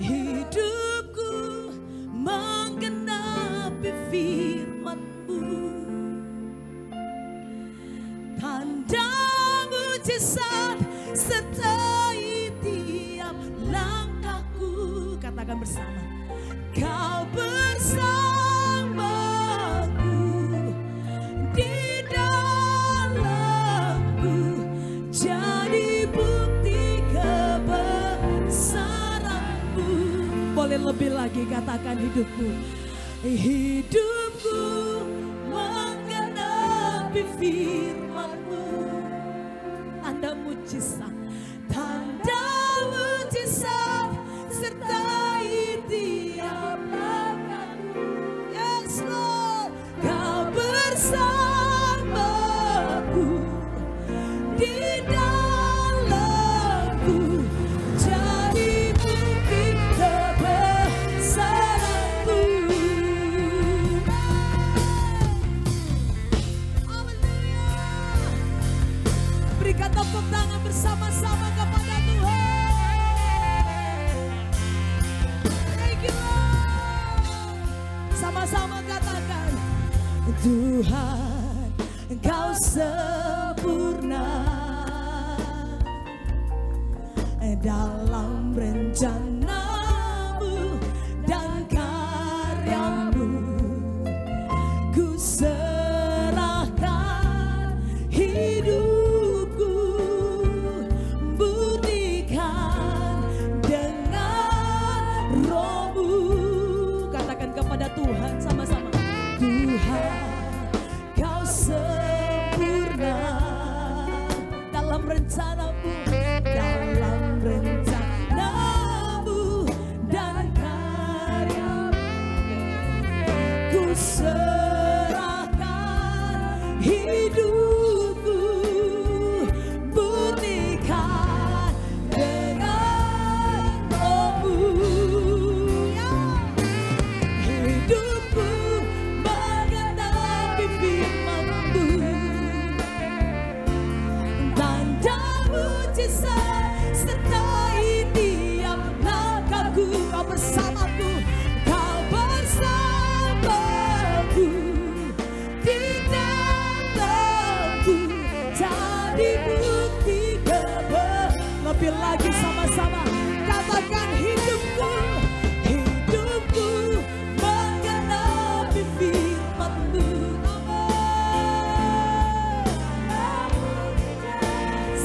hidupku menggenapi firman-Mu. Tanda mujizat sertai tiap langkahku. Katakan bersama. Kau bersamaku di dalamku, jadi bukti kebesaran-Mu. Boleh lebih lagi, katakan hidupku. Hidupku menggenapi firman-Mu. Tanda mujizat, tanda mujizat sertai tiap langkahku. Yes Lord, Kau bersamaku di dalamku, jadi bukti kebesaran-Mu. Berikan tepuk tangan bersama-sama kepada Tuhan. Thank you Lord. Sama-sama katakan, Tuhan Engkau sempurna dalam rencana-Mu dan karya-Mu. Ku serahkan hidupku, buktikan dengan Roh-Mu. Katakan kepada Tuhan sama-sama. Tuhan, Kau sempurna dalam rencana-Mu, dalam rencana-Mu dan karya-Mu. Ku serahkan hidupku, buktikan dengan Roh-Mu. Ya. Hidupku menggenapi firman-Mu. Tanda mujizat sertai tiap langkahku. Kau bersamaku, Kau bersamaku di dalamku, jadi bukti lebih lagi sama-sama. Katakan hidupku, hidupku menggenapi firman-Mu.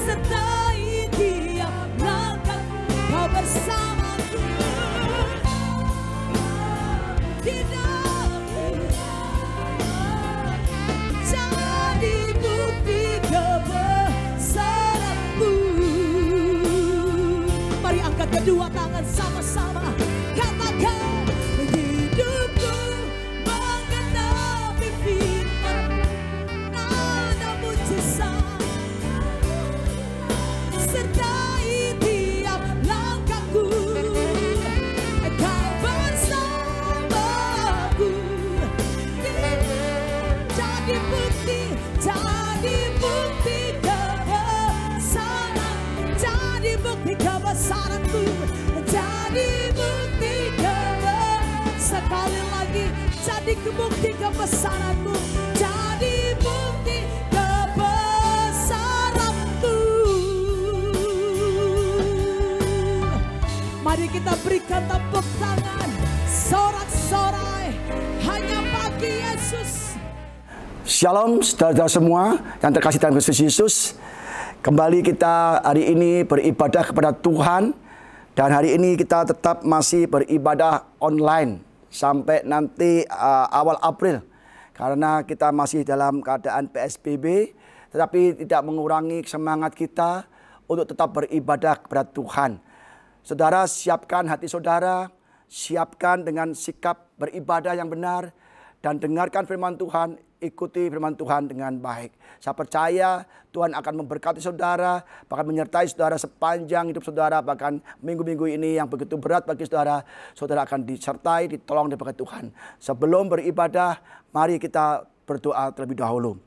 Sertai tiap langkahku, Kau bersamaku di dalamku, jadi bukti kebesaran-Mu. Mari angkat kedua tangan sama-sama. Katakan, hidupku menggenapi firman-Mu. Tanda mujizat sertai tiap langkahku. Kau bersamaku, jadi bukti kebesaran, jadi bukti kebesaran-Mu, jadi bukti sekali lagi, jadi bukti kebesaran-Mu, jadi bukti kebesaran-Mu. Mari kita berikan tepuk tangan sorak-sorai hanya bagi Yesus. Shalom saudara-saudara semua yang terkasih dalam Kristus Yesus. Kembali kita hari ini beribadah kepada Tuhan. Dan hari ini kita tetap masih beribadah online sampai nanti awal April. Karena kita masih dalam keadaan PSBB, tetapi tidak mengurangi semangat kita untuk tetap beribadah kepada Tuhan. Saudara, siapkan hati saudara, siapkan dengan sikap beribadah yang benar, dan dengarkan firman Tuhan, ikuti firman Tuhan dengan baik. Saya percaya Tuhan akan memberkati saudara, bahkan menyertai saudara sepanjang hidup saudara, bahkan minggu-minggu ini yang begitu berat bagi saudara, saudara akan disertai, ditolong diberkati Tuhan. Sebelum beribadah, mari kita berdoa terlebih dahulu.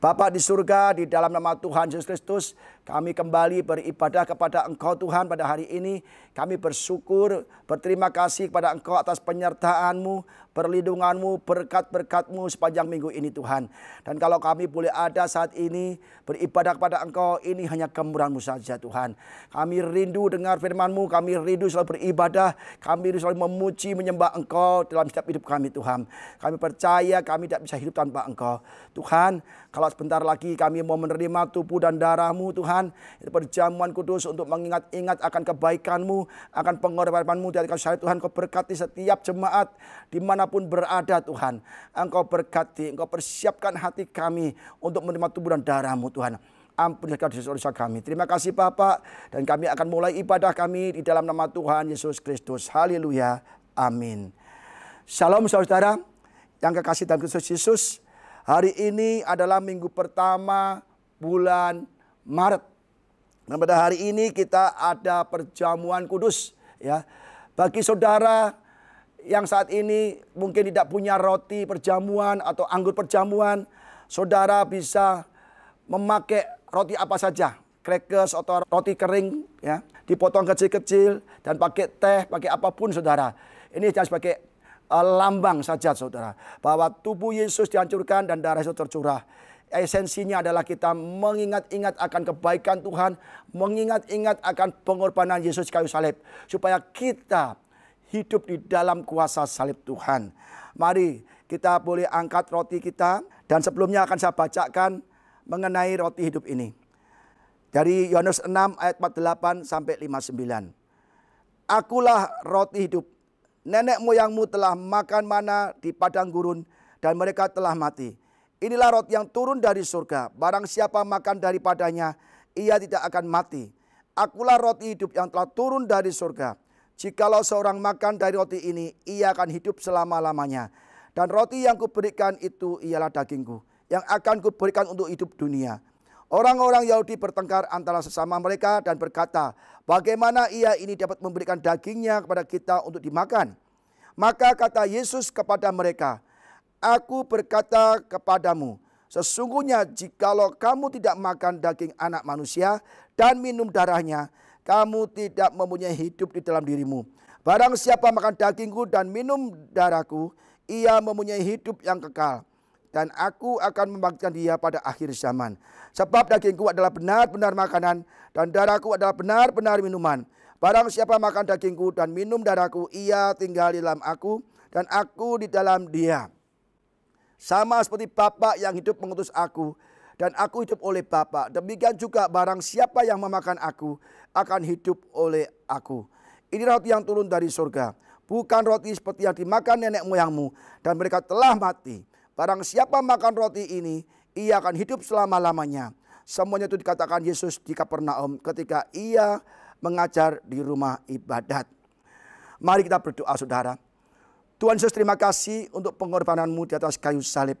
Bapa di surga, di dalam nama Tuhan Yesus Kristus, Kami kembali beribadah kepada Engkau Tuhan pada hari ini. Kami bersyukur, berterima kasih kepada Engkau atas penyertaan-Mu, perlindungan-Mu, berkat-berkat-Mu sepanjang minggu ini Tuhan. Dan kalau kami boleh ada saat ini beribadah kepada Engkau, ini hanya kemurahan-Mu saja Tuhan. Kami rindu dengar firman-Mu, kami rindu selalu beribadah, kami rindu selalu memuji, menyembah Engkau dalam setiap hidup kami Tuhan. Kami percaya kami tidak bisa hidup tanpa Engkau. Tuhan, kalau sebentar lagi kami mau menerima tubuh dan darah-Mu Tuhan, itu perjamuan kudus untuk mengingat-ingat akan kebaikan-Mu, akan pengorbanan-Mu dari kasih sayang Tuhan. Kau berkati setiap jemaat dimanapun berada Tuhan. Engkau berkati, Engkau persiapkan hati kami untuk menerima tubuh dan darah-Mu Tuhan. Ampuni dosa-dosa kami. Terima kasih Bapak, dan kami akan mulai ibadah kami di dalam nama Tuhan Yesus Kristus. Haleluya. Amin. Shalom saudara yang kekasih dalam Kristus Yesus. Hari ini adalah minggu pertama bulan Maret. Dan pada hari ini kita ada perjamuan kudus ya. Bagi saudara yang saat ini mungkin tidak punya roti perjamuan atau anggur perjamuan, saudara bisa memakai roti apa saja, crackers atau roti kering ya, dipotong kecil-kecil dan pakai teh, pakai apapun saudara. Ini hanya sebagai lambang saja saudara, bahwa tubuh Yesus dihancurkan dan darah Yesus tercurah. Esensinya adalah kita mengingat-ingat akan kebaikan Tuhan, mengingat-ingat akan pengorbanan Yesus kayu salib, supaya kita hidup di dalam kuasa salib Tuhan. Mari kita boleh angkat roti kita, dan sebelumnya akan saya bacakan mengenai roti hidup ini. Dari Yohanes 6 ayat 48 sampai 59. Akulah roti hidup. Nenek moyangmu telah makan mana di padang gurun dan mereka telah mati. Inilah roti yang turun dari surga. Barang siapa makan daripadanya, ia tidak akan mati. Akulah roti hidup yang telah turun dari surga. Jikalau seorang makan dari roti ini, ia akan hidup selama-lamanya. Dan roti yang kuberikan itu ialah dagingku, yang akan kuberikan untuk hidup dunia. Orang-orang Yahudi bertengkar antara sesama mereka dan berkata, bagaimana ia ini dapat memberikan dagingnya kepada kita untuk dimakan? Maka kata Yesus kepada mereka, aku berkata kepadamu, sesungguhnya jikalau kamu tidak makan daging anak manusia dan minum darahnya, kamu tidak mempunyai hidup di dalam dirimu. Barang siapa makan dagingku dan minum darahku, ia mempunyai hidup yang kekal. Dan aku akan membangkitkan dia pada akhir zaman. Sebab dagingku adalah benar-benar makanan, dan darahku adalah benar-benar minuman. Barang siapa makan dagingku dan minum darahku, ia tinggal di dalam aku, dan aku di dalam dia. Sama seperti Bapa yang hidup mengutus aku, dan aku hidup oleh Bapa. Demikian juga barang siapa yang memakan aku, akan hidup oleh aku. Ini roti yang turun dari surga. Bukan roti seperti yang dimakan nenek moyangmu, dan mereka telah mati. Barang siapa makan roti ini, ia akan hidup selama-lamanya. Semuanya itu dikatakan Yesus di Kapernaum ketika ia mengajar di rumah ibadat. Mari kita berdoa saudara. Tuhan Yesus, terima kasih untuk pengorbanan-Mu di atas kayu salib.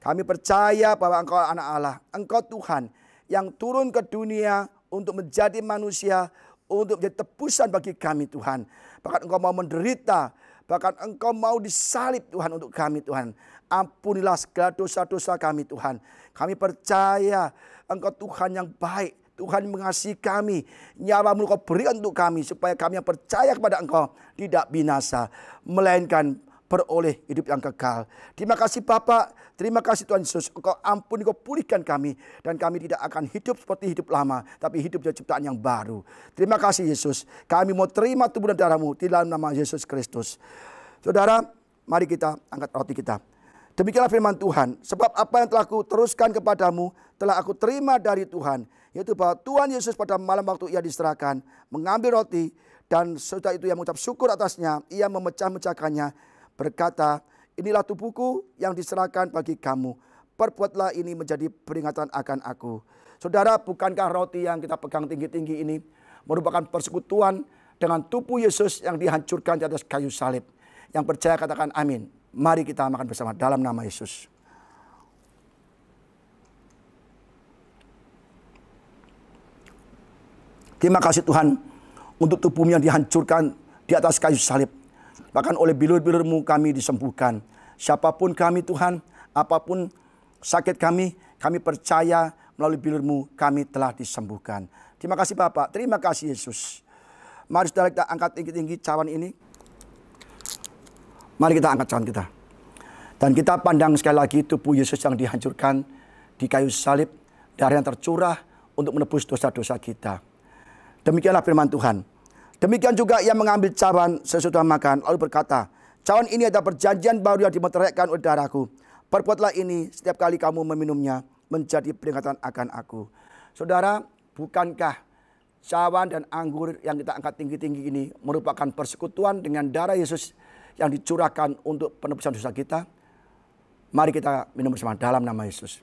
Kami percaya bahwa Engkau anak Allah, Engkau Tuhan yang turun ke dunia untuk menjadi manusia, untuk menjadi tebusan bagi kami Tuhan. Bahkan Engkau mau menderita, bahkan Engkau mau disalib Tuhan untuk kami Tuhan. Ampunilah segala dosa-dosa kami Tuhan. Kami percaya Engkau Tuhan yang baik. Tuhan mengasihi kami. Nyawa-Mu Engkau berikan untuk kami, supaya kami yang percaya kepada Engkau tidak binasa, melainkan beroleh hidup yang kekal. Terima kasih Bapak. Terima kasih Tuhan Yesus. Engkau ampuni, Engkau pulihkan kami. Dan kami tidak akan hidup seperti hidup lama, tapi hidup dari ciptaan yang baru. Terima kasih Yesus. Kami mau terima tubuh dan darah-Mu di dalam nama Yesus Kristus. Saudara, mari kita angkat roti kita. Demikianlah firman Tuhan. Sebab apa yang telah aku teruskan kepadamu, telah aku terima dari Tuhan. Yaitu bahwa Tuhan Yesus pada malam waktu ia diserahkan, mengambil roti, dan setelah itu ia mengucap syukur atasnya, ia memecah-mecahkannya, berkata, inilah tubuhku yang diserahkan bagi kamu. Perbuatlah ini menjadi peringatan akan aku. Saudara, bukankah roti yang kita pegang tinggi-tinggi ini merupakan persekutuan dengan tubuh Yesus yang dihancurkan di atas kayu salib? Yang percaya katakan amin. Mari kita makan bersama dalam nama Yesus. Terima kasih Tuhan untuk tubuh-Mu yang dihancurkan di atas kayu salib. Bahkan oleh bilur-bilur-Mu kami disembuhkan. Siapapun kami Tuhan, apapun sakit kami percaya melalui bilur-Mu kami telah disembuhkan. Terima kasih Bapak, terima kasih Yesus. Mari saudara kita angkat tinggi-tinggi cawan ini. Mari kita angkat cawan kita. Dan kita pandang sekali lagi tubuh Yesus yang dihancurkan di kayu salib, darah yang tercurah untuk menebus dosa-dosa kita. Demikianlah firman Tuhan. Demikian juga ia mengambil cawan sesudah makan, lalu berkata, cawan ini adalah perjanjian baru yang dimeteraikan oleh darahku. Perbuatlah ini setiap kali kamu meminumnya, menjadi peringatan akan aku. Saudara, bukankah cawan dan anggur yang kita angkat tinggi-tinggi ini merupakan persekutuan dengan darah Yesus yang dicurahkan untuk penebusan dosa kita? Mari kita minum bersama dalam nama Yesus.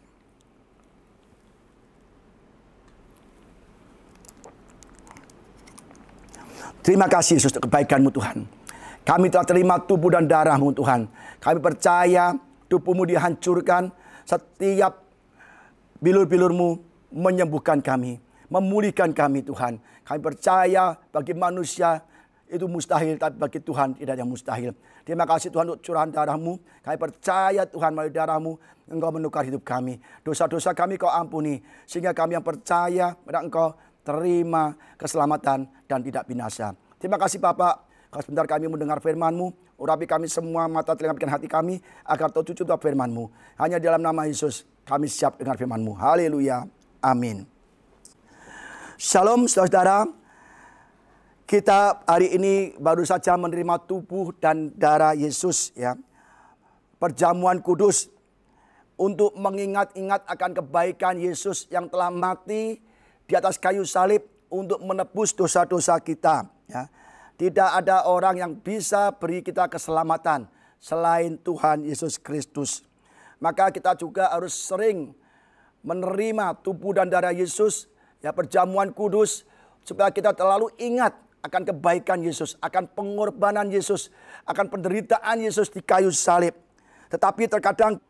Terima kasih Yesus untuk kebaikan-Mu Tuhan. Kami telah terima tubuh dan darah-Mu Tuhan. Kami percaya tubuh-Mu dihancurkan. Setiap bilur-bilur-Mu menyembuhkan kami, memulihkan kami Tuhan. Kami percaya bagi manusia itu mustahil, tapi bagi Tuhan tidak ada yang mustahil. Terima kasih Tuhan untuk curahan darah-Mu. Kami percaya Tuhan melalui darah-Mu Engkau menukar hidup kami. Dosa-dosa kami Kau ampuni. Sehingga kami yang percaya pada Engkau terima keselamatan dan tidak binasa. Terima kasih Bapak. Kalau sebentar kami mendengar firman-Mu, urapi kami semua mata telinga pikiran hati kami agar tertuju untuk firman-Mu. Hanya dalam nama Yesus kami siap dengar firman-Mu. Haleluya. Amin. Shalom saudara-saudara. Kita hari ini baru saja menerima tubuh dan darah Yesus ya. Perjamuan kudus untuk mengingat-ingat akan kebaikan Yesus yang telah mati di atas kayu salib untuk menebus dosa-dosa kita ya. Tidak ada orang yang bisa beri kita keselamatan selain Tuhan Yesus Kristus. Maka kita juga harus sering menerima tubuh dan darah Yesus ya, perjamuan kudus, supaya kita terlalu ingat akan kebaikan Yesus, akan pengorbanan Yesus, akan penderitaan Yesus di kayu salib. Tetapi terkadang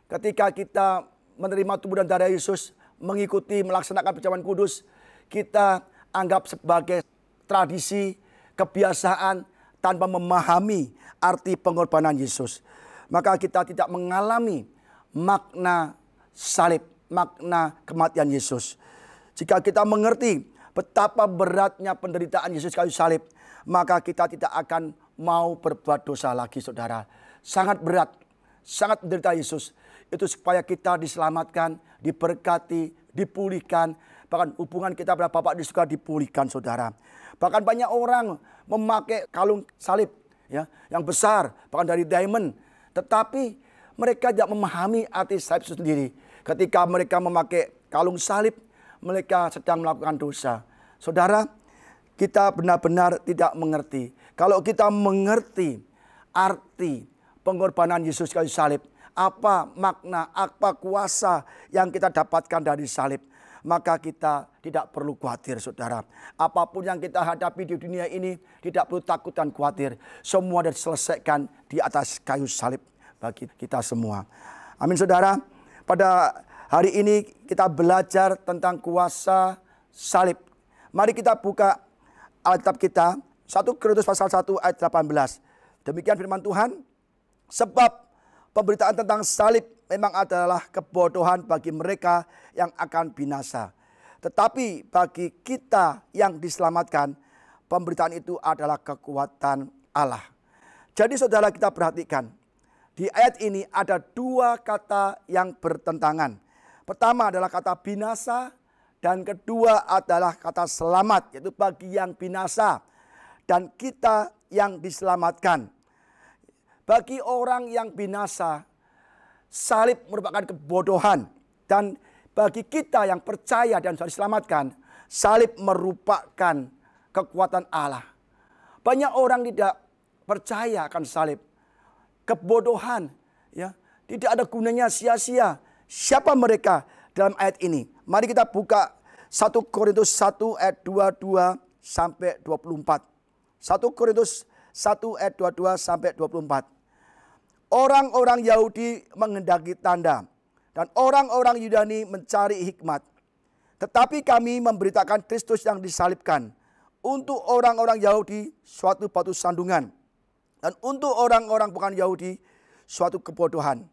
ketika kita menerima tubuh dan darah Yesus, mengikuti, melaksanakan perjamuan kudus, kita anggap sebagai tradisi, kebiasaan tanpa memahami arti pengorbanan Yesus. Maka kita tidak mengalami makna salib, makna kematian Yesus. Jika kita mengerti betapa beratnya penderitaan Yesus kayu salib, maka kita tidak akan mau berbuat dosa lagi saudara. Sangat berat, sangat menderita Yesus. Itu supaya kita diselamatkan, diberkati, dipulihkan. Bahkan hubungan kita pada Bapa di surga dipulihkan saudara. Bahkan banyak orang memakai kalung salib ya, yang besar, bahkan dari diamond. Tetapi mereka tidak memahami arti salib itu sendiri. Ketika mereka memakai kalung salib, mereka sedang melakukan dosa. Saudara, kita benar-benar tidak mengerti. Kalau kita mengerti arti pengorbanan Yesus kayu salib, apa makna, apa kuasa yang kita dapatkan dari salib, maka kita tidak perlu khawatir saudara. Apapun yang kita hadapi di dunia ini tidak perlu takut dan khawatir. Semua sudah diselesaikan di atas kayu salib bagi kita semua. Amin saudara. Pada hari ini kita belajar tentang kuasa salib. Mari kita buka Alkitab kita 1 Korintus pasal 1 ayat 18. Demikian firman Tuhan. Sebab pemberitaan tentang salib memang adalah kebodohan bagi mereka yang akan binasa. Tetapi bagi kita yang diselamatkan, pemberitaan itu adalah kekuatan Allah. Jadi saudara, kita perhatikan. Di ayat ini ada dua kata yang bertentangan. Pertama adalah kata binasa, dan kedua adalah kata selamat, yaitu bagi yang binasa dan kita yang diselamatkan. Bagi orang yang binasa, salib merupakan kebodohan. Dan bagi kita yang percaya dan sudah diselamatkan, salib merupakan kekuatan Allah. Banyak orang tidak percaya akan salib. Kebodohan, ya, tidak ada gunanya, sia-sia. Siapa mereka dalam ayat ini? Mari kita buka 1 Korintus 1 ayat 22 sampai 24. 1 Korintus 1 ayat 22 sampai 24. Orang-orang Yahudi menghendaki tanda dan orang-orang Yunani mencari hikmat. Tetapi kami memberitakan Kristus yang disalibkan. Untuk orang-orang Yahudi suatu batu sandungan, dan untuk orang-orang bukan Yahudi suatu kebodohan.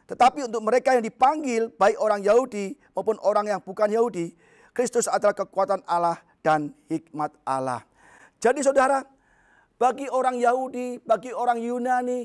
Tetapi untuk mereka yang dipanggil, baik orang Yahudi maupun orang yang bukan Yahudi, Kristus adalah kekuatan Allah dan hikmat Allah. Jadi saudara, bagi orang Yahudi, bagi orang Yunani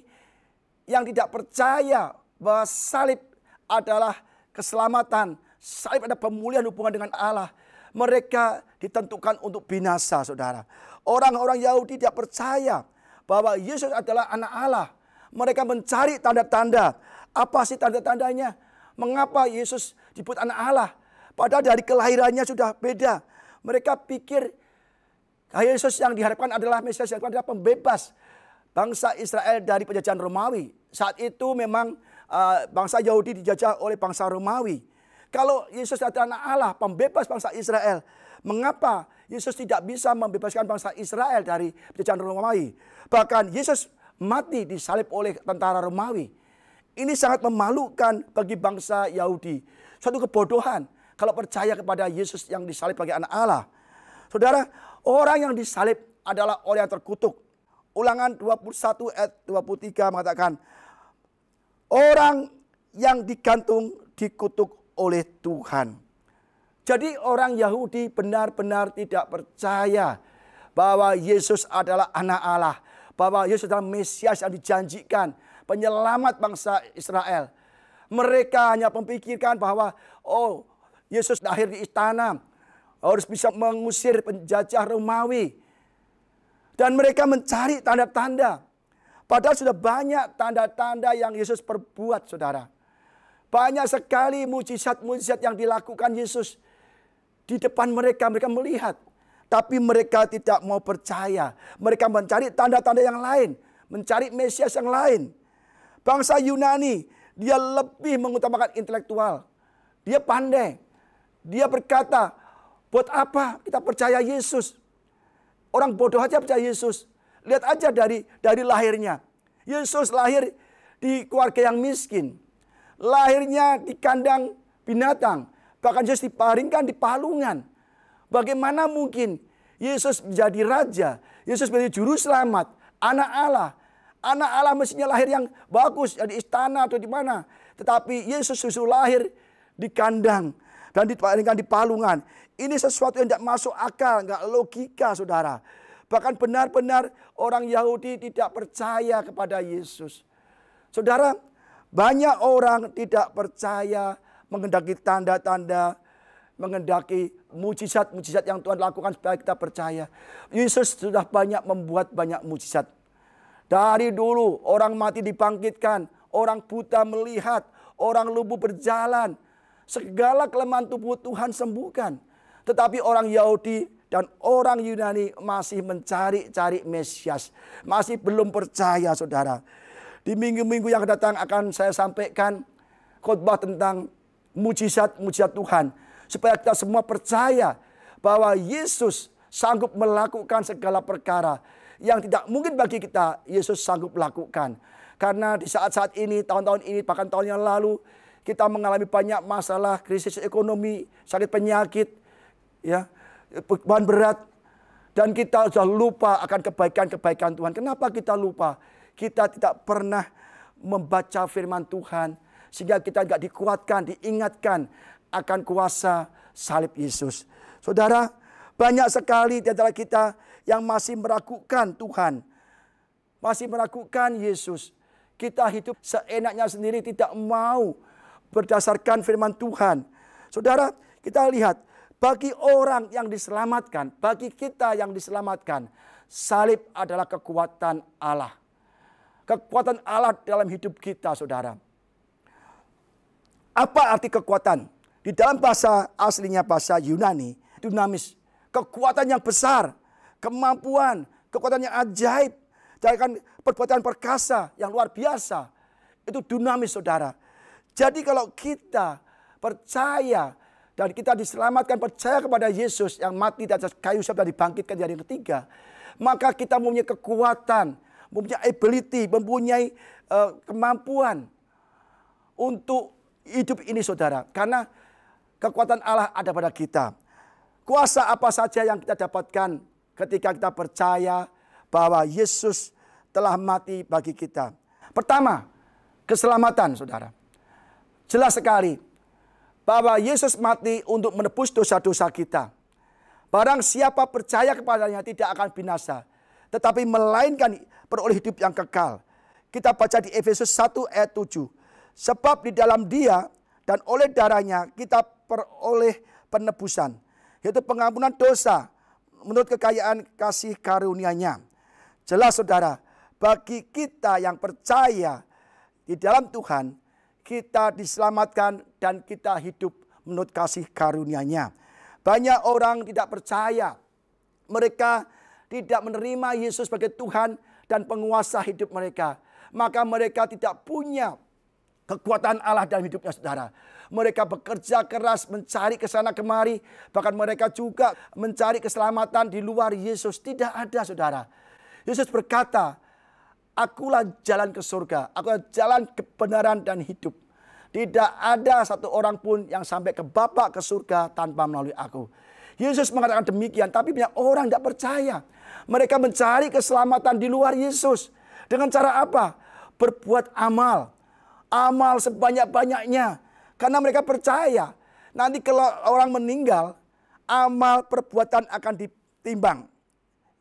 yang tidak percaya bahwa salib adalah keselamatan, salib adalah pemulihan hubungan dengan Allah, mereka ditentukan untuk binasa, saudara. Orang-orang Yahudi tidak percaya bahwa Yesus adalah anak Allah. Mereka mencari tanda-tanda. Apa sih tanda-tandanya? Mengapa Yesus disebut anak Allah? Padahal dari kelahirannya sudah beda. Mereka pikir Yesus yang diharapkan adalah Mesias, yang adalah pembebas bangsa Israel dari penjajahan Romawi. Saat itu memang bangsa Yahudi dijajah oleh bangsa Romawi. Kalau Yesus adalah anak Allah, pembebas bangsa Israel, mengapa Yesus tidak bisa membebaskan bangsa Israel dari penjajahan Romawi? Bahkan Yesus mati disalib oleh tentara Romawi. Ini sangat memalukan bagi bangsa Yahudi. Suatu kebodohan kalau percaya kepada Yesus yang disalib sebagai anak Allah. Saudara, orang yang disalib adalah orang yang terkutuk. Ulangan 21 ayat 23 mengatakan, orang yang digantung dikutuk oleh Tuhan. Jadi orang Yahudi benar-benar tidak percaya bahwa Yesus adalah anak Allah, bahwa Yesus adalah Mesias yang dijanjikan, penyelamat bangsa Israel. Mereka hanya memikirkan bahwa Yesus lahir di istana, harus bisa mengusir penjajah Romawi. Dan mereka mencari tanda-tanda. Padahal sudah banyak tanda-tanda yang Yesus perbuat, saudara. Banyak sekali mujizat-mujizat yang dilakukan Yesus di depan mereka. Mereka melihat. Tapi mereka tidak mau percaya. Mereka mencari tanda-tanda yang lain. Mencari Mesias yang lain. Bangsa Yunani, dia lebih mengutamakan intelektual. Dia pandai. Dia berkata, buat apa kita percaya Yesus? Orang bodoh aja percaya Yesus. Lihat aja dari lahirnya. Yesus lahir di keluarga yang miskin. Lahirnya di kandang binatang. Bahkan Yesus diparingkan di palungan. Bagaimana mungkin Yesus menjadi raja? Yesus menjadi juru selamat. Anak Allah. Anak Allah mestinya lahir yang bagus. Di istana atau di mana. Tetapi Yesus justru lahir di kandang. Dan diparingkan di palungan. Ini sesuatu yang tidak masuk akal. Nggak logika, saudara. Bahkan benar-benar orang Yahudi tidak percaya kepada Yesus. Saudara, banyak orang tidak percaya mengendaki tanda-tanda, mengendaki mujizat-mujizat yang Tuhan lakukan supaya kita percaya. Yesus sudah banyak membuat banyak mujizat. Dari dulu orang mati dibangkitkan, orang buta melihat, orang lumpuh berjalan. Segala kelemahan tubuh Tuhan sembuhkan. Tetapi orang Yahudi dan orang Yunani masih mencari-cari Mesias. Masih belum percaya, saudara. Di minggu-minggu yang datang akan saya sampaikan khotbah tentang mujizat-mujizat Tuhan. Supaya kita semua percaya bahwa Yesus sanggup melakukan segala perkara. Yang tidak mungkin bagi kita, Yesus sanggup lakukan. Karena di saat-saat ini, tahun-tahun ini, bahkan tahun yang lalu, kita mengalami banyak masalah, krisis ekonomi, sakit penyakit, ya, beban berat. Dan kita sudah lupa akan kebaikan-kebaikan Tuhan. Kenapa kita lupa? Kita tidak pernah membaca firman Tuhan. Sehingga kita tidak dikuatkan, diingatkan akan kuasa salib Yesus. Saudara, banyak sekali di antara kita yang masih meragukan Tuhan. Masih meragukan Yesus. Kita hidup seenaknya sendiri, tidak mau berdasarkan firman Tuhan. Saudara, kita lihat. Bagi orang yang diselamatkan, bagi kita yang diselamatkan, salib adalah kekuatan Allah. Kekuatan Allah dalam hidup kita, saudara. Apa arti kekuatan? Di dalam bahasa aslinya, bahasa Yunani, dunamis. Kekuatan yang besar, kemampuan, kekuatan yang ajaib. Jangan perbuatan perkasa yang luar biasa. Itu dunamis, saudara. Jadi kalau kita percaya dan kita diselamatkan, percaya kepada Yesus yang mati di atas kayu salib dan dibangkitkan di hari yang ketiga, maka kita mempunyai kekuatan, mempunyai ability, mempunyai kemampuan untuk hidup ini, saudara. Karena kekuatan Allah ada pada kita. Kuasa apa saja yang kita dapatkan ketika kita percaya bahwa Yesus telah mati bagi kita. Pertama, keselamatan, saudara. jelas sekali bahwa Yesus mati untuk menebus dosa-dosa kita. Barang siapa percaya kepadanya tidak akan binasa, tetapi melainkan beroleh hidup yang kekal. Kita baca di Efesus 1 ayat 7. Sebab di dalam Dia dan oleh darahnya kita peroleh penebusan, yaitu pengampunan dosa menurut kekayaan kasih karunia-Nya. Jelas saudara, bagi kita yang percaya di dalam Tuhan, kita diselamatkan dan kita hidup menurut kasih karunia-Nya. Banyak orang tidak percaya. Mereka tidak menerima Yesus sebagai Tuhan dan penguasa hidup mereka. Maka mereka tidak punya kekuatan Allah dalam hidupnya, saudara. Mereka bekerja keras mencari ke sana kemari. Bahkan mereka juga mencari keselamatan di luar Yesus. Tidak ada, saudara. Yesus berkata, "Akulah jalan ke surga. Akulah jalan kebenaran dan hidup. Tidak ada satu orang pun yang sampai ke Bapa ke surga tanpa melalui aku." Yesus mengatakan demikian, tapi banyak orang tidak percaya. Mereka mencari keselamatan di luar Yesus. Dengan cara apa? Berbuat amal. Amal sebanyak-banyaknya. Karena mereka percaya, nanti kalau orang meninggal, amal perbuatan akan ditimbang.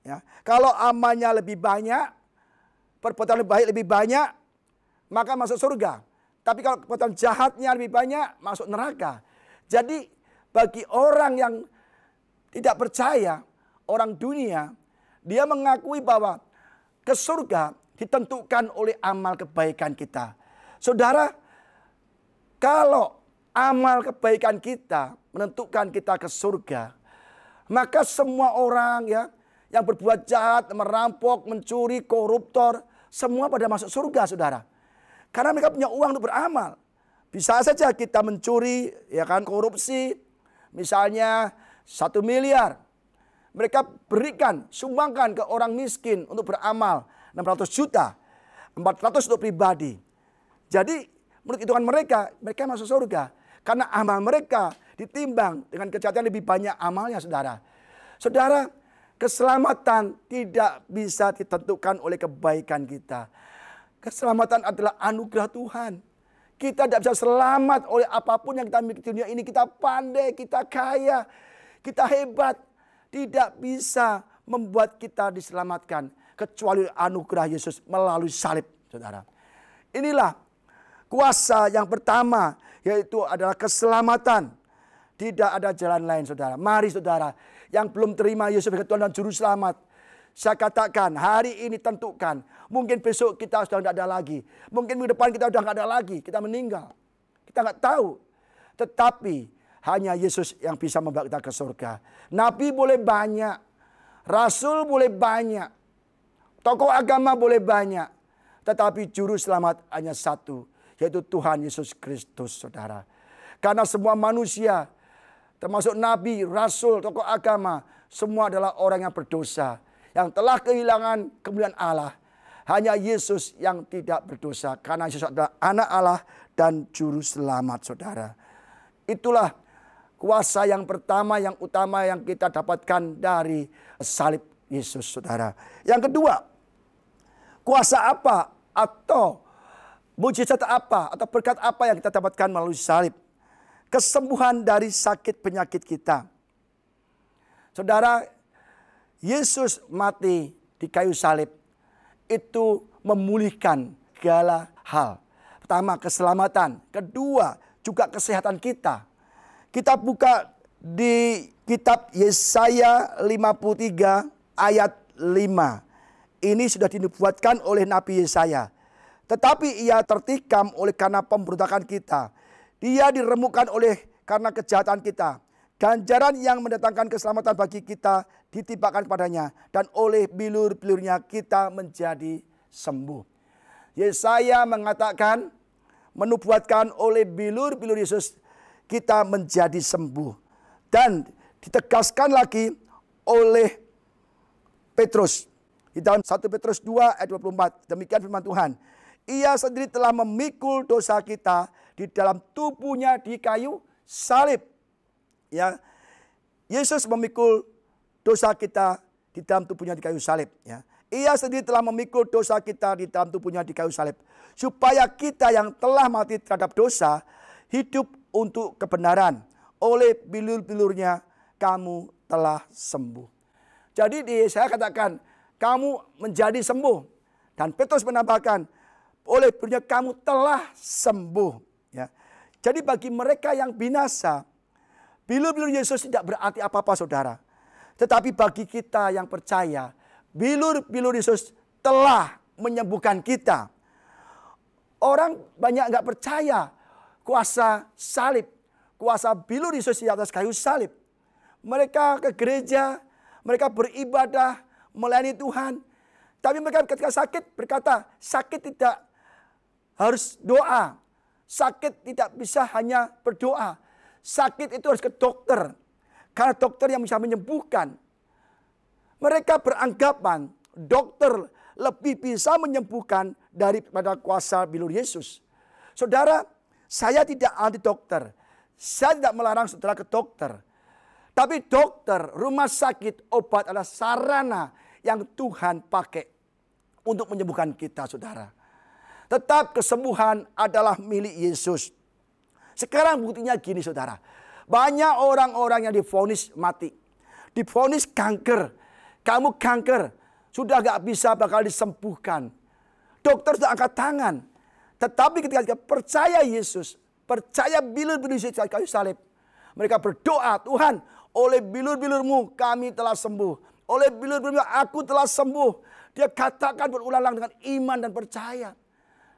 Ya. Kalau amalnya lebih banyak, perbuatan lebih baik lebih banyak, maka masuk surga. Tapi kalau perbuatan jahatnya lebih banyak, masuk neraka. Jadi bagi orang yang tidak percaya, orang dunia, dia mengakui bahwa ke surga ditentukan oleh amal kebaikan kita. Saudara, kalau amal kebaikan kita menentukan kita ke surga, maka semua orang yang berbuat jahat, merampok, mencuri, koruptor, semua pada masuk surga, saudara. Karena mereka punya uang untuk beramal. Bisa saja kita mencuri, korupsi. Misalnya 1 miliar. Mereka berikan, sumbangkan ke orang miskin untuk beramal. 600 juta. 400 untuk pribadi. Jadi menurut hitungan mereka masuk surga. Karena amal mereka ditimbang dengan kejahatan lebih banyak amalnya, saudara. Saudara, keselamatan tidak bisa ditentukan oleh kebaikan kita. Keselamatan adalah anugerah Tuhan. Kita tidak bisa selamat oleh apapun yang kita miliki di dunia ini. Kita pandai, kita kaya, kita hebat. Tidak bisa membuat kita diselamatkan. Kecuali anugerah Yesus melalui salib, saudara. Inilah kuasa yang pertama, yaitu adalah keselamatan. Tidak ada jalan lain, saudara. Mari, saudara, yang belum terima Yesus sebagai Tuhan dan Juru Selamat, saya katakan hari ini tentukan. Mungkin besok kita sudah tidak ada lagi. Mungkin minggu depan kita sudah tidak ada lagi. Kita meninggal. Kita nggak tahu. Tetapi hanya Yesus yang bisa membawa kita ke surga. Nabi boleh banyak. Rasul boleh banyak. Tokoh agama boleh banyak. Tetapi Juru Selamat hanya satu. Yaitu Tuhan Yesus Kristus, saudara. Karena semua manusia, termasuk Nabi, Rasul, tokoh agama, semua adalah orang yang berdosa. Yang telah kehilangan kemuliaan Allah. Hanya Yesus yang tidak berdosa. Karena Yesus adalah anak Allah dan Juru Selamat, saudara. Itulah kuasa yang pertama, yang utama yang kita dapatkan dari salib Yesus, saudara. Yang kedua, kuasa apa atau mujizat apa atau berkat apa yang kita dapatkan melalui salib? Kesembuhan dari sakit penyakit kita. Saudara, Yesus mati di kayu salib itu memulihkan segala hal. Pertama, keselamatan. Kedua, juga kesehatan kita. Kita buka di kitab Yesaya 53 ayat 5. Ini sudah dinubuatkan oleh Nabi Yesaya. Tetapi ia tertikam oleh karena pemberontakan kita. Dia diremukkan oleh karena kejahatan kita. Ganjaran yang mendatangkan keselamatan bagi kita ditimpakan padanya. Dan oleh bilur-bilurnya kita menjadi sembuh. Yesaya mengatakan, menubuatkan oleh bilur-bilur Yesus kita menjadi sembuh. Dan ditegaskan lagi oleh Petrus. Di dalam 1 Petrus 2 ayat 24. Demikian firman Tuhan. Ia sendiri telah memikul dosa kita di dalam tubuhnya di kayu salib. Ya, Yesus memikul dosa kita di dalam tubuhnya di kayu salib. Ya. Ia sendiri telah memikul dosa kita di dalam tubuhnya di kayu salib. Supaya kita yang telah mati terhadap dosa, hidup untuk kebenaran. Oleh bilur-bilurnya kamu telah sembuh. Jadi saya katakan, kamu menjadi sembuh. Dan Petrus menambahkan, oleh bilurnya kamu telah sembuh. Ya. Jadi bagi mereka yang binasa, bilur-bilur Yesus tidak berarti apa-apa saudara. Tetapi bagi kita yang percaya, bilur-bilur Yesus telah menyembuhkan kita. Orang banyak nggak percaya kuasa salib, kuasa bilur Yesus di atas kayu salib. Mereka ke gereja, mereka beribadah, melayani Tuhan. Tapi mereka ketika sakit berkata, sakit tidak harus doa. Sakit tidak bisa hanya berdoa. Sakit itu harus ke dokter. Karena dokter yang bisa menyembuhkan. Mereka beranggapan dokter lebih bisa menyembuhkan daripada kuasa bilur Yesus. Saudara, saya tidak anti dokter. Saya tidak melarang saudara ke dokter. Tapi dokter, rumah sakit, obat adalah sarana yang Tuhan pakai untuk menyembuhkan kita, saudara. Tetap kesembuhan adalah milik Yesus. Sekarang buktinya gini, saudara. Banyak orang-orang yang divonis mati. Divonis kanker. Kamu kanker. Sudah gak bisa bakal disembuhkan. Dokter sudah angkat tangan. Tetapi ketika kita percaya Yesus, percaya bilur-bilur Yesus di kayu salib, mereka berdoa, Tuhan, oleh bilur-bilurmu kami telah sembuh. Oleh bilur-bilurmu aku telah sembuh. Dia katakan berulang-ulang dengan iman dan percaya.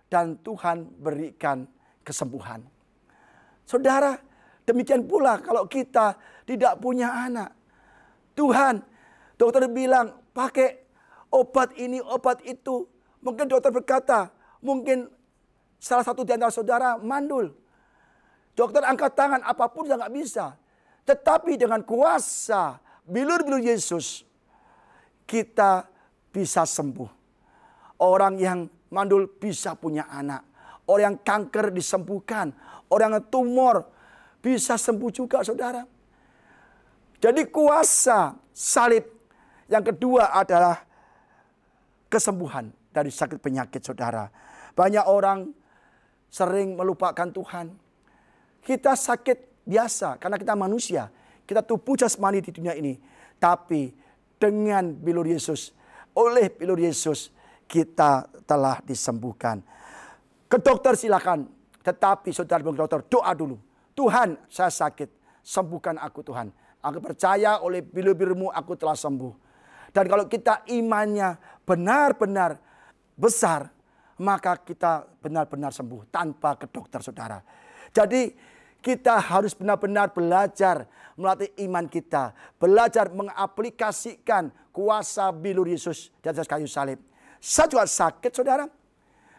Dan Tuhan berikan kesembuhan. Saudara, demikian pula kalau kita tidak punya anak. Tuhan, dokter bilang pakai obat ini, obat itu. Mungkin dokter berkata, mungkin salah satu di antara saudara mandul. Dokter angkat tangan, apapun yang nggak bisa. Tetapi dengan kuasa bilur-bilur Yesus, kita bisa sembuh. Orang yang mandul bisa punya anak. Orang yang kanker disembuhkan. Orang yang tumor bisa sembuh juga, saudara. Jadi kuasa salib yang kedua adalah kesembuhan dari sakit penyakit, saudara. Banyak orang sering melupakan Tuhan. Kita sakit biasa karena kita manusia. Kita tubuh jasmani di dunia ini. Tapi dengan bilur Yesus, oleh bilur Yesus, kita telah disembuhkan. Ke dokter silakan. Tetapi saudara bilang ke dokter, doa dulu. Tuhan, saya sakit. Sembuhkan aku, Tuhan. Aku percaya oleh bilur-bilurmu aku telah sembuh. Dan kalau kita imannya benar-benar besar, maka kita benar-benar sembuh tanpa ke dokter, saudara. Jadi kita harus benar-benar belajar melatih iman kita. Belajar mengaplikasikan kuasa bilur Yesus di atas kayu salib. Saya juga sakit, saudara.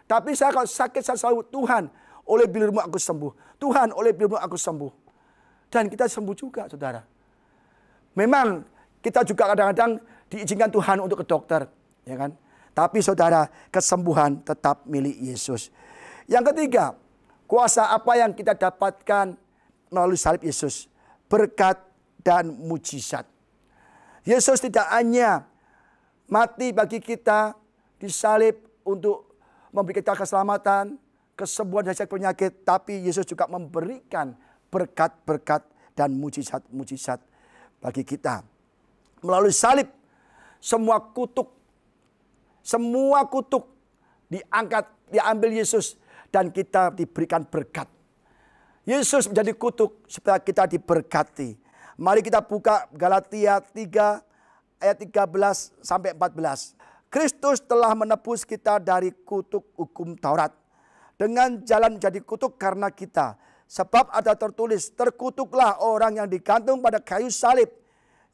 Tapi saya kalau sakit saya selalu, Tuhan, oleh bilurmu aku sembuh. Tuhan, oleh bilurmu aku sembuh. Dan kita sembuh juga, saudara. Memang kita juga kadang-kadang diizinkan Tuhan untuk ke dokter, ya kan? Tapi saudara, kesembuhan tetap milik Yesus. Yang ketiga, kuasa apa yang kita dapatkan melalui salib Yesus? Berkat dan mujizat. Yesus tidak hanya mati bagi kita, disalib untuk memberi kita keselamatan, kesembuhan dari segala penyakit, tapi Yesus juga memberikan berkat-berkat dan mujizat-mujizat bagi kita. Melalui salib, semua kutuk diangkat, diambil Yesus, dan kita diberikan berkat. Yesus menjadi kutuk supaya kita diberkati. Mari kita buka Galatia 3 ayat 13 sampai 14. Kristus telah menebus kita dari kutuk hukum Taurat. Dengan jalan menjadi kutuk karena kita. Sebab ada tertulis, terkutuklah orang yang digantung pada kayu salib.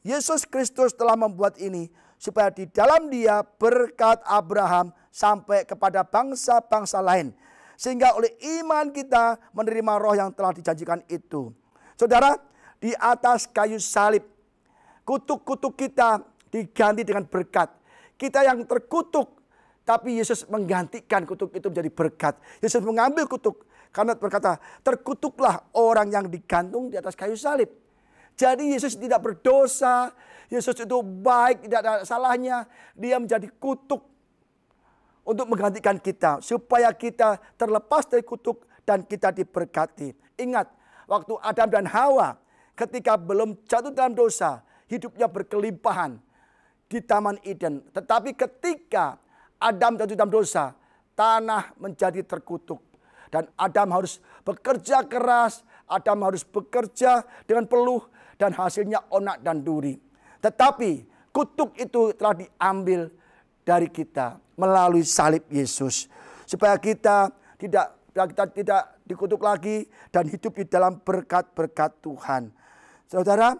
Yesus Kristus telah membuat ini supaya di dalam Dia berkat Abraham sampai kepada bangsa-bangsa lain. Sehingga oleh iman kita menerima roh yang telah dijanjikan itu. Saudara, di atas kayu salib, kutuk-kutuk kita diganti dengan berkat. Kita yang terkutuk, tapi Yesus menggantikan kutuk itu menjadi berkat. Yesus mengambil kutuk karena berkata, terkutuklah orang yang digantung di atas kayu salib. Jadi Yesus tidak berdosa, Yesus itu baik, tidak ada salahnya. Dia menjadi kutuk untuk menggantikan kita, supaya kita terlepas dari kutuk dan kita diberkati. Ingat, waktu Adam dan Hawa ketika belum jatuh dalam dosa, hidupnya berkelimpahan di Taman Eden. Tetapi ketika Adam jatuh dalam dosa, tanah menjadi terkutuk. Dan Adam harus bekerja keras, Adam harus bekerja dengan peluh, dan hasilnya onak dan duri. Tetapi kutuk itu telah diambil dari kita melalui salib Yesus. Supaya kita tidak dikutuk lagi dan hidup di dalam berkat-berkat Tuhan. Saudara,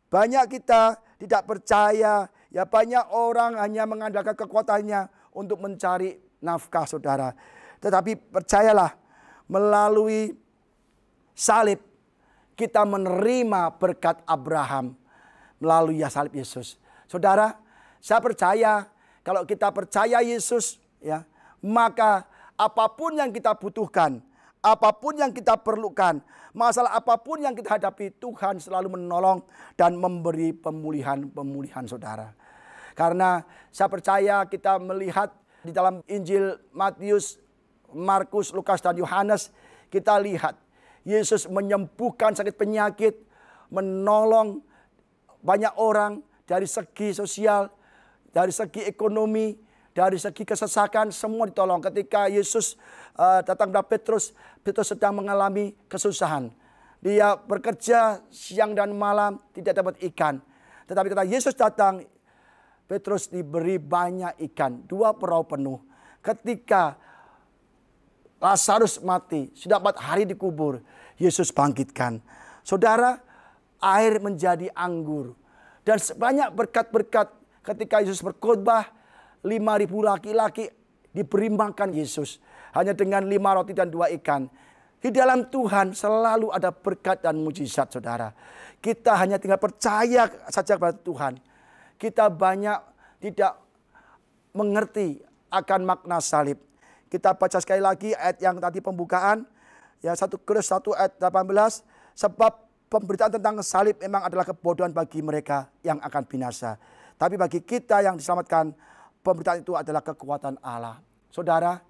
banyak kita tidak percaya, ya banyak orang hanya mengandalkan kekuatannya untuk mencari nafkah, saudara. Tetapi percayalah, melalui salib kita menerima berkat Abraham melalui salib Yesus. Saudara, saya percaya kalau kita percaya Yesus, ya, maka apapun yang kita butuhkan, apapun yang kita perlukan, masalah apapun yang kita hadapi, Tuhan selalu menolong dan memberi pemulihan, saudara. Karena saya percaya kita melihat di dalam Injil Matius, Markus, Lukas, dan Yohanes, kita lihat Yesus menyembuhkan sakit penyakit, menolong banyak orang dari segi sosial, dari segi ekonomi, dari segi kesesakan, semua ditolong. Ketika Yesus datang kepada Petrus, Petrus sedang mengalami kesusahan. Dia bekerja siang dan malam, tidak dapat ikan. Tetapi ketika Yesus datang, Petrus diberi banyak ikan, 2 perahu penuh. Ketika Lazarus mati, sudah 4 hari dikubur, Yesus bangkitkan. Saudara, air menjadi anggur. Dan sebanyak berkat-berkat ketika Yesus berkhotbah, 5.000 laki-laki diberi makan Yesus. Hanya dengan 5 roti dan 2 ikan. Di dalam Tuhan selalu ada berkat dan mujizat, saudara. Kita hanya tinggal percaya saja kepada Tuhan. Kita banyak tidak mengerti akan makna salib. Kita baca sekali lagi ayat yang tadi pembukaan. Ya, 1 Korintus 1 ayat 18. Sebab pemberitaan tentang salib memang adalah kebodohan bagi mereka yang akan binasa. Tapi bagi kita yang diselamatkan, pemberitaan itu adalah kekuatan Allah. Saudara,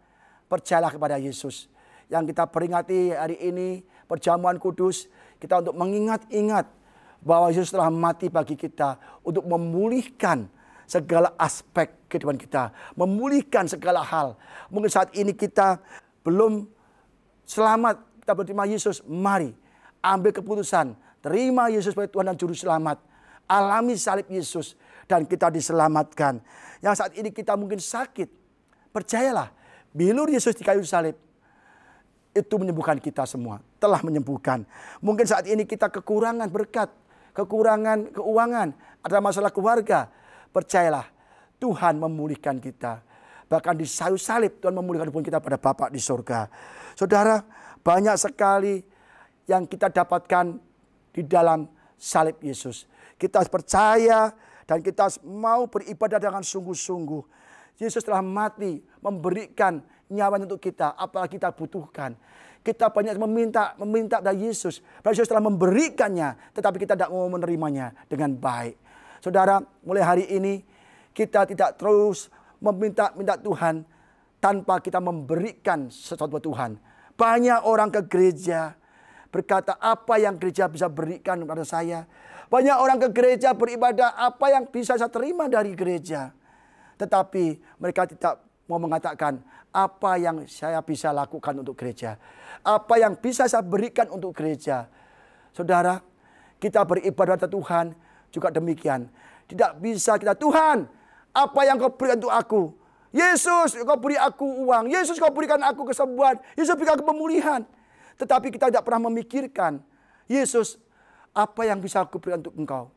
percayalah kepada Yesus. Yang kita peringati hari ini, perjamuan kudus, kita untuk mengingat-ingat bahwa Yesus telah mati bagi kita untuk memulihkan segala aspek kehidupan kita, memulihkan segala hal. Mungkin saat ini kita belum selamat, kita belum terima Yesus. Mari ambil keputusan, terima Yesus sebagai Tuhan dan Juru Selamat. Alami salib Yesus dan kita diselamatkan. Yang saat ini kita mungkin sakit, percayalah, bilur Yesus di kayu salib itu menyembuhkan kita semua, telah menyembuhkan. Mungkin saat ini kita kekurangan berkat, kekurangan keuangan, ada masalah keluarga. Percayalah, Tuhan memulihkan kita. Bahkan di kayu salib Tuhan memulihkan hubungan kita pada Bapa di surga. Saudara, banyak sekali yang kita dapatkan di dalam salib Yesus. Kita percaya dan kita mau beribadah dengan sungguh-sungguh. Yesus telah mati memberikan nyawanya untuk kita, apalagi kita butuhkan. Kita banyak meminta dari Yesus. Yesus telah memberikannya, tetapi kita tidak mau menerimanya dengan baik. Saudara, mulai hari ini kita tidak terus meminta Tuhan tanpa kita memberikan sesuatu buat Tuhan. Banyak orang ke gereja berkata, apa yang gereja bisa berikan kepada saya? Banyak orang ke gereja beribadah, apa yang bisa saya terima dari gereja? Tetapi mereka tidak mau mengatakan, apa yang saya bisa lakukan untuk gereja? Apa yang bisa saya berikan untuk gereja? Saudara, kita beribadah kepada Tuhan juga demikian. Tidak bisa kita, Tuhan, apa yang kau berikan untuk aku? Yesus, kau beri aku uang. Yesus, kau berikan aku kesembuhan. Yesus, berikan aku pemulihan. Tetapi kita tidak pernah memikirkan, Yesus, apa yang bisa aku berikan untuk engkau?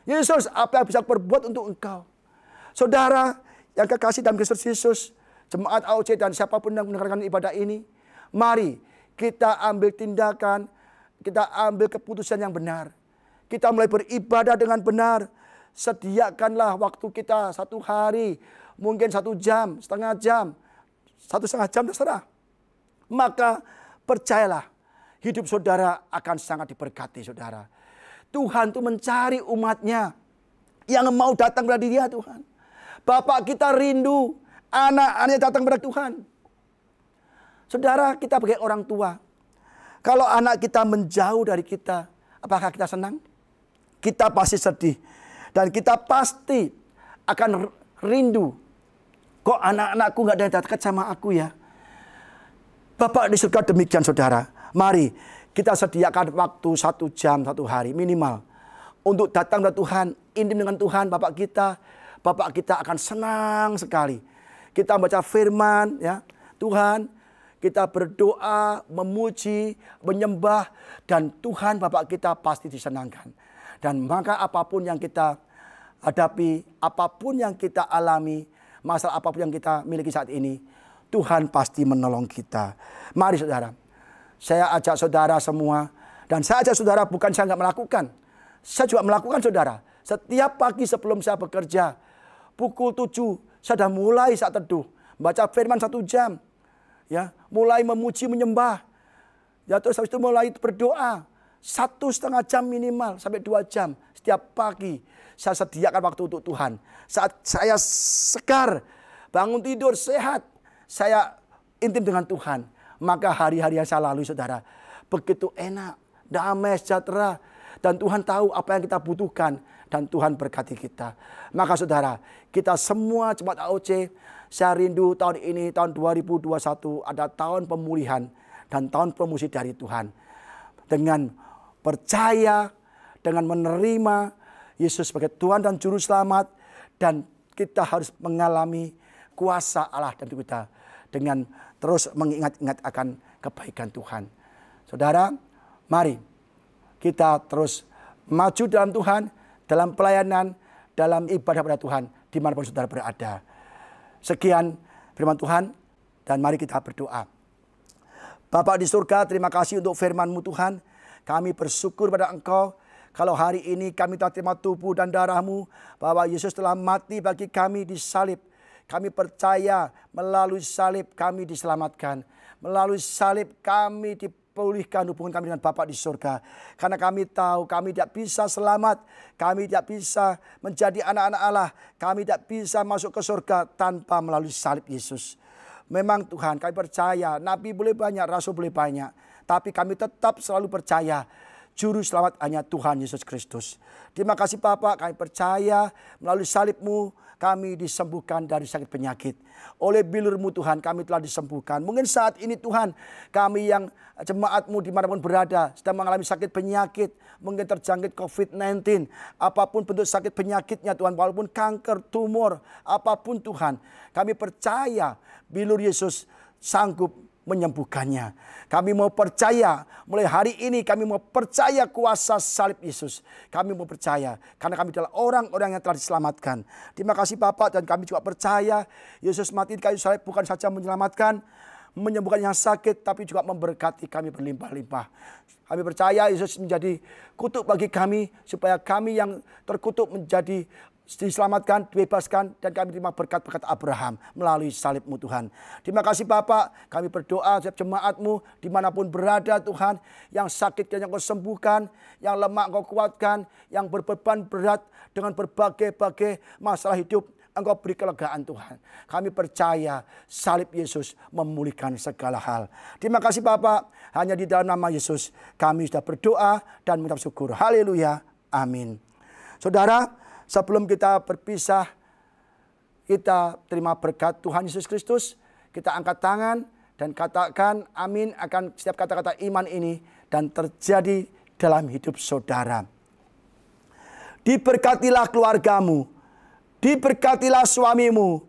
Yesus, apa yang bisa aku perbuat untuk engkau? Saudara yang kekasih dalam Kristus Yesus, jemaat AOC dan siapapun yang mendengarkan ibadah ini, mari kita ambil tindakan, kita ambil keputusan yang benar. Kita mulai beribadah dengan benar. Sediakanlah waktu kita 1 hari, mungkin 1 jam, setengah jam, 1,5 jam terserah. Maka percayalah, hidup saudara akan sangat diberkati, saudara. Tuhan itu mencari umatnya yang mau datang kepada Dia, Tuhan. Bapak kita rindu anak-anaknya datang kepada Tuhan. Saudara, kita sebagai orang tua, Kalau anak kita menjauh dari kita, apakah kita senang? Kita pasti sedih. Dan kita pasti akan rindu. Kok anak-anakku gak ada dekat sama aku ya? Bapak di surga demikian saudara. Mari kita sediakan waktu 1 jam 1 hari minimal. Untuk datang ke Tuhan, intim dengan Tuhan, Bapak kita akan senang sekali. Kita baca firman ya. Tuhan, kita berdoa, memuji, menyembah, dan Tuhan Bapak kita pasti disenangkan. Dan maka apapun yang kita hadapi, apapun yang kita alami, masalah apapun yang kita miliki saat ini, Tuhan pasti menolong kita. Mari saudara, saya ajak saudara semua, dan saya ajak saudara bukan saya nggak melakukan. Saya juga melakukan saudara. Setiap pagi sebelum saya bekerja, pukul 7, saya sudah mulai saat teduh. Baca firman 1 jam. Ya, mulai memuji menyembah. Ya, terus habis itu mulai berdoa 1,5 jam minimal sampai 2 jam setiap pagi. Saya sediakan waktu untuk Tuhan. Saat saya segar, bangun tidur sehat, saya intim dengan Tuhan. Maka hari-hari yang saya lalui saudara, begitu enak, damai, sejahtera. Dan Tuhan tahu apa yang kita butuhkan. Dan Tuhan berkati kita. Maka saudara, kita semua jemaat AOC, saya rindu tahun ini, tahun 2021 ada tahun pemulihan dan tahun promosi dari Tuhan. Dengan percaya, dengan menerima Yesus sebagai Tuhan dan Juru Selamat. Dan kita harus mengalami kuasa Allah dan kita. Dengan terus mengingat-ingat akan kebaikan Tuhan. Saudara, mari kita terus maju dalam Tuhan, dalam pelayanan, dalam ibadah pada Tuhan, dimanapun saudara berada. Sekian firman Tuhan, dan mari kita berdoa. Bapa di surga, terima kasih untuk firman-Mu Tuhan. Kami bersyukur pada Engkau, kalau hari ini kami telah terima tubuh dan darah-Mu, bahwa Yesus telah mati bagi kami di salib. Kami percaya melalui salib kami diselamatkan. Melalui salib kami pulihkan hubungan kami dengan Bapa di surga. Karena kami tahu kami tidak bisa selamat. Kami tidak bisa menjadi anak-anak Allah. Kami tidak bisa masuk ke surga tanpa melalui salib Yesus. Memang Tuhan, kami percaya Nabi boleh banyak, Rasul boleh banyak. Tapi kami tetap selalu percaya Juru Selamat hanya Tuhan Yesus Kristus. Terima kasih Bapak, kami percaya melalui salib-Mu kami disembuhkan dari sakit penyakit. Oleh bilur-Mu Tuhan kami telah disembuhkan. Mungkin saat ini Tuhan kami yang jemaat-Mu dimanapun berada sedang mengalami sakit penyakit. Mungkin terjangkit COVID-19. Apapun bentuk sakit penyakitnya Tuhan. Walaupun kanker, tumor, apapun Tuhan. Kami percaya bilur Yesus sanggup menyembuhkannya. Kami mau percaya, mulai hari ini kami mau percaya kuasa salib Yesus. Kami mau percaya, karena kami adalah orang-orang yang telah diselamatkan. Terima kasih Bapak, dan kami juga percaya Yesus mati di kayu salib bukan saja menyelamatkan, menyembuhkan yang sakit, tapi juga memberkati kami berlimpah-limpah. Kami percaya Yesus menjadi kutuk bagi kami, supaya kami yang terkutuk menjadi diselamatkan, dibebaskan, dan kami terima berkat-berkat Abraham melalui salib-Mu Tuhan. Terima kasih Bapak, kami berdoa setiap jemaat-Mu dimanapun berada Tuhan, yang sakit yang Kau sembuhkan, yang lemah Kau kuatkan, yang berbeban berat dengan berbagai-bagai masalah hidup, Engkau beri kelegaan Tuhan. Kami percaya salib Yesus memulihkan segala hal. Terima kasih Bapak, hanya di dalam nama Yesus kami sudah berdoa dan mengucap syukur. Haleluya, amin. Saudara, sebelum kita berpisah, kita terima berkat Tuhan Yesus Kristus. Kita angkat tangan dan katakan amin akan setiap kata-kata iman ini dan terjadi dalam hidup saudara. Diberkatilah keluargamu, diberkatilah suamimu,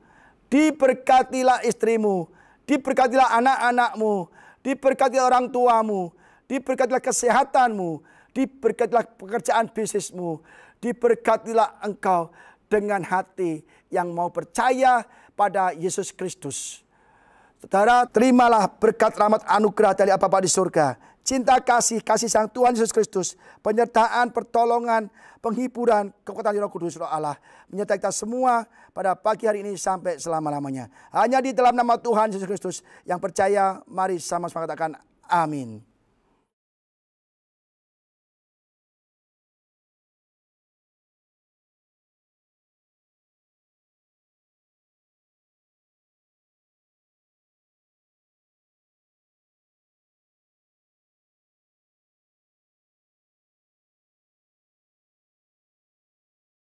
diberkatilah istrimu, diberkatilah anak-anakmu, diberkatilah orang tuamu, diberkatilah kesehatanmu, diberkatilah pekerjaan bisnismu, diberkatilah engkau dengan hati yang mau percaya pada Yesus Kristus. Saudara, terimalah berkat rahmat anugerah dari Bapa di surga. Cinta kasih sayang Tuhan Yesus Kristus, penyertaan, pertolongan, penghiburan, kekuatan Roh Kudus Roh Allah menyertai kita semua pada pagi hari ini sampai selama-lamanya. Hanya di dalam nama Tuhan Yesus Kristus yang percaya, mari sama-sama katakan amin.